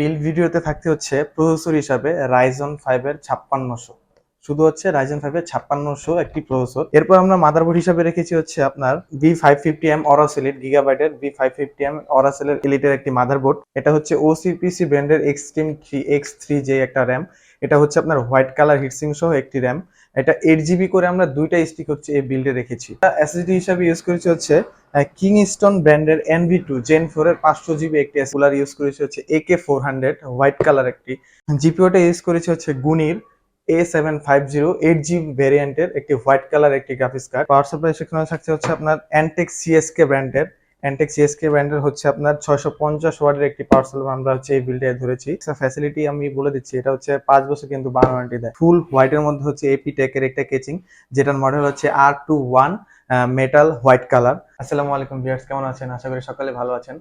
Build ভিডিওতে থাকতে হচ্ছে প্রসেসর হিসাবে Ryzen 5 এর 5600 শুধু হচ্ছে Ryzen 5 এর 5600 একটি প্রসেসর। এরপর আমরা মাদারবোর্ড হিসাবে রেখেছি হচ্ছে আপনার B550M Aorus Elite Gigabyte এর B550M Aorus Elite এর একটি মাদারবোর্ড। এটা হচ্ছে OCPC ব্র্যান্ডের Extreme 3X3 যে একটা RAM। এটা হচ্ছে আপনার হোয়াইট কালার হিটসিং সহ একটি RAM। এটা 8GB করে আমরা দুইটা স্টিক হচ্ছে এই বিল্ডে রেখেছি। এসএসডি হিসাবে ইউজ করেছি হচ্ছে কিংস্টন ব্র্যান্ডের NV2 Gen 4 এর 500GB একটি কুলার ইউজ করেছি হচ্ছে AK400 হোয়াইট কালার একটি। জিপিওটা ইউজ করেছি হচ্ছে গুনির A750 8GB ভ্যারিয়েন্টের একটি হোয়াইট কালার একটি গ্রাফিক্স কার্ড। পাওয়ার সাপ্লাই সেখানে থাকছে হচ্ছে আপনার Antec CSK ব্র্যান্ডের হচ্ছে আপনার 650 ওয়াটের একটি পাওয়ার সাপ্লাই আমরা হচ্ছে এই বিল্ডে ধরেছি। ফ্যাসিলিটি আমি বলে দিচ্ছি, এটা হচ্ছে 5 বছর কিন্তু ওয়ারেন্টি দেয়। ফুল হোয়াইটের মধ্যে হচ্ছে APTECH এর একটা কেচিং, যেটার মডেল হচ্ছে R21 মেটাল হোয়াইট কালার। আসসালামু আলাইকুম ভিউয়ার্স, কেমন আছেন? আশা করি সকালে ভালো আছেন।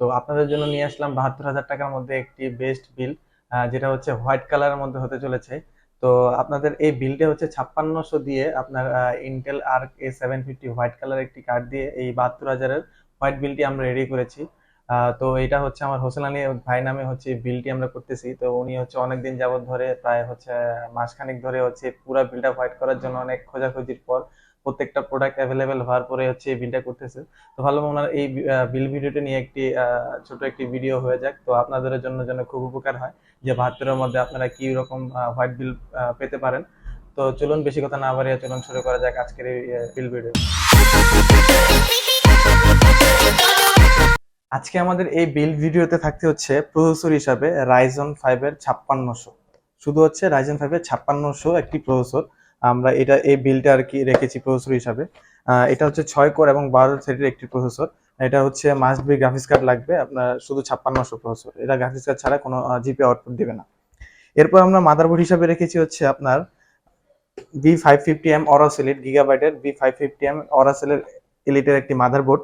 তো আপনাদের জন্য নিয়ে আসলাম 72,000 টাকার মধ্যে একটি বেস্ট বিল, যেটা হচ্ছে হোয়াইট কালারের মধ্যে হতে চলেছে। তো আপনাদের এই বিলটা হচ্ছে 5600 দিয়ে আপনার Intel Arc A750 white colour একটি কার্ড দিয়ে এই 72,000-এর হোয়াইট বিলটি আমরা রেডি করেছি। তো এটা হচ্ছে আমার হোসেন আলী ভাই নামে হচ্ছে বিলটি আমরা করতেছি। তো উনি হচ্ছে অনেকদিন যাবত ধরে, প্রায় হচ্ছে মাসখানেক ধরে হচ্ছে পুরো বিলটা হোয়াইট করার জন্য অনেক খোঁজাখুঁজির পর প্রত্যেকটা প্রোডাক্ট অ্যাভেলেবেল হওয়ার পরে হচ্ছে এই বিলটা করতেছে। তো ভালো, ওনার এই বিল ভিডিওটা নিয়ে একটি ছোট একটি ভিডিও হয়ে যাক, তো আপনাদের জন্য খুব উপকার হয় যে 72-এর মধ্যে আপনারা কি রকম হোয়াইট বিল পেতে পারেন। তো চলুন বেশি কথা না বাড়িয়ে চলুন শুরু করা যাক আজকের এই বিল ভিডিও। আজকে আমাদের এই বিল্ড ভিডিওতে থাকতে হচ্ছে প্রসেসর হিসাবে Ryzen 5 এর 5600 শুধু হচ্ছে Ryzen 5 এর 5600 একটি প্রসেসর। আমরা এটা এই বিল্ডটা আর কি রেখেছি প্রসেসর হিসাবে। এটা হচ্ছে 6 কোর এবং 12 থ্রেডের একটি প্রসেসর। এটা হচ্ছে মাস্ট বি গ্রাফিক্স কার্ড লাগবে আপনার, শুধু 5600 প্রসেসর, এটা গ্রাফিক্স কার্ড ছাড়া কোনো জিপি আউটপুট দিবে না। এরপর আমরা মাদারবোর্ড হিসাবে রেখেছি হচ্ছে আপনার B550M Aorus Elite Gigabyte এর B550M Aorus Elite এর একটি মাদারবোর্ড,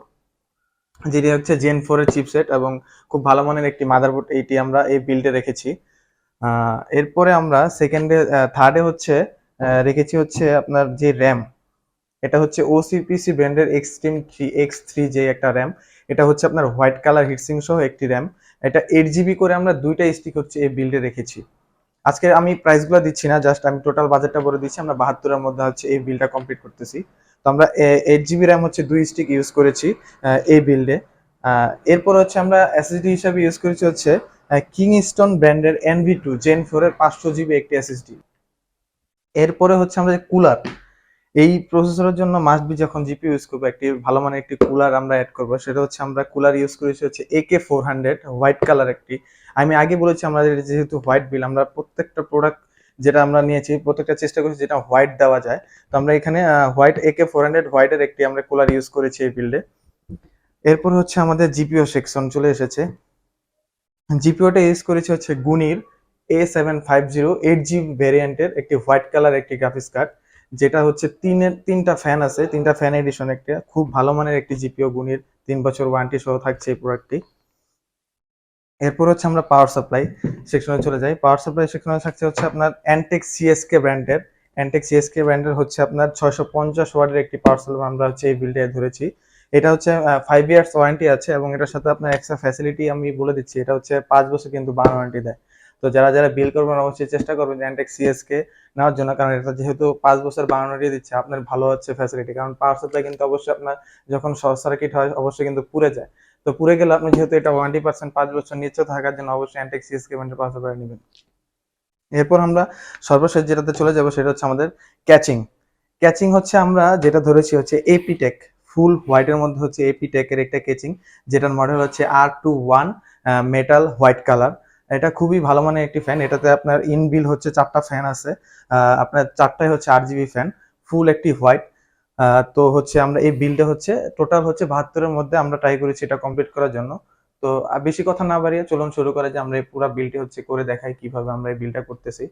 যেটি হচ্ছে Gen 4 এর চিপসেট এবং খুব ভালো মানের একটি মাদারবোর্ড। এইটি আমরা এই বিল্ডে রেখেছি। এরপরে আমরা থার্ডে হচ্ছে রেখেছি হচ্ছে আপনার যে র্যাম, এটা হচ্ছে OCPC ব্র্যান্ডের Extreme 3X3 যে একটা র্যাম। এটা হচ্ছে আপনার হোয়াইট কালার হিটসিং সহ একটি র্যাম। এটা 8GB করে আমরা দুইটা স্টিক হচ্ছে এই বিল্ডে রেখেছি। আজকে আমি প্রাইসগুলো দিচ্ছি না, জাস্ট আমি টোটাল বাজেটটা বলে দিচ্ছি। আমরা 72-এর মধ্যে হচ্ছে এই বিলটা কমপ্লিট করতেছি। তো আমরা 8GB র্যাম হচ্ছে 2 স্টিক ইউজ করেছি এই বিল্ডে। এরপর হচ্ছে আমরা এসএসডি হিসাবে ইউজ করেছি হচ্ছে কিংস্টন ব্র্যান্ডের NV2 Gen 4 এর 500GB একটি এসএসডি। এরপরে হচ্ছে আমরা যে কুলার, এই প্রসেসরের জন্য মাস্ট বি যখন জিপি ইউজ করবো একটি ভালো মানের একটি কুলার আমরা অ্যাড করবো। সেটা হচ্ছে আমরা কুলার ইউজ করেছি হচ্ছে AK400 হোয়াইট কালার একটি। আমি আগে বলেছি আমরা যেহেতু হোয়াইট বিল, আমরা প্রত্যেকটা প্রোডাক্ট যেটা আমরা নিয়েছি প্রত্যেকটা চেষ্টা করছি যেটা হোয়াইট দেওয়া যায়। তো আমরা এখানে হোয়াইট AK400 হোয়াইটের একটি আমরা কুলার ইউজ করেছি এই বিল্ডে। এরপর হচ্ছে আমাদের জিপিও সেকশন চলে এসেছে। জিপিওটা ইউজ করেছি হচ্ছে গুনির A750 8GB ভ্যারিয়েন্টের একটি হোয়াইট কালার একটি গ্রাফিক্স কার্ড, যেটা হচ্ছে তিনটা ফ্যান আছে, তিনটা ফ্যান এডিশন একটা খুব ভালো মানের একটি জিপিও গুনির, 3 বছর ওয়ারেন্টি সহ থাকছে এই প্রোডাক্টটি। এরপর হচ্ছে আমরা পাওয়ার সাপ্লাই সেকশনে চলে যাই। পাওয়ার সাপ্লাই সেকশনে থাকছে হচ্ছে আপনার Antec CSK ব্র্যান্ডের হচ্ছে আপনার 650 ওয়াটের একটি পাওয়ার সাপ্লাই আমরা হচ্ছে এই বিল্ডে ধরেছি। এটা হচ্ছে 5 ইয়ার্স ওয়ারেন্টি আছে এবং এটার সাথে আপনার এক্সট্রা ফ্যাসিলিটি আমি বলে দিচ্ছি, এটা হচ্ছে 5 বছর কিন্তু ওয়ারেন্টি দেয়। তো যারা বিল করবেন অবশ্যই চেষ্টা করবেন Antec CSK নেওয়ার জন্য, কারণ এটা যেহেতু 5 বছর ওয়ারেন্টি দিচ্ছে আপনার ভালো হচ্ছে ফ্যাসিলিটি। কারণ পাওয়ার সাপ্লাই কিন্তু অবশ্যই আপনার যখন শর্ট সার্কিট হয় অবশ্যই কিন্তু পুড়ে যায়। তো পুড়ে গেলে আপনি যেহেতু এটা ওয়ারেন্টি পাচ্ছেন 5 বছর নিশ্চয় থাকার জন্য, অবশ্যই Antec CSK ব্র্যান্ডের পাওয়ার সাপ্লাই নেবেন। এরপর আমরা সর্বশেষ যেটাতে চলে যাব সেটা হচ্ছে আমাদের ক্যাচিং হচ্ছে আমরা যেটা ধরেছি হচ্ছে APTECH ফুল হোয়াইটের মধ্যে হচ্ছে APTECH এর একটা ক্যাচিং, যেটার মডেল হচ্ছে R21 মেটাল হোয়াইট কালার। এটা খুবই ভালো মানের একটি ফ্যান। এটাতে আপনার ইনবিল হচ্ছে 4টা ফ্যান আছে, আপনার 4টাই হচ্ছে RGB ফ্যান, ফুল একটি হোয়াইট। তো হচ্ছে আমরা এই বিলটা হচ্ছে টোটাল হচ্ছে 72-এর মধ্যে আমরা ট্রাই করেছি এটা কমপ্লিট করার জন্য। তো বেশি কথা না বাড়িয়ে চলুন শুরু করে যে আমরা এই পুরো বিলটি হচ্ছে করে দেখাই কিভাবে আমরা এই বিলটা করতেছি।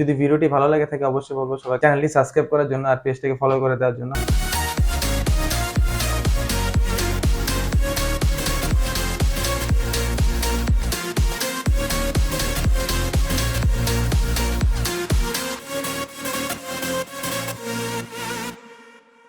যদি ভিডিওটি ভালো লাগে থাকে অবশ্যই বলবো সবাই চ্যানেলটি সাবস্ক্রাইব করার জন্য আর পেজটাকে ফলো করে দেওয়ার জন্য।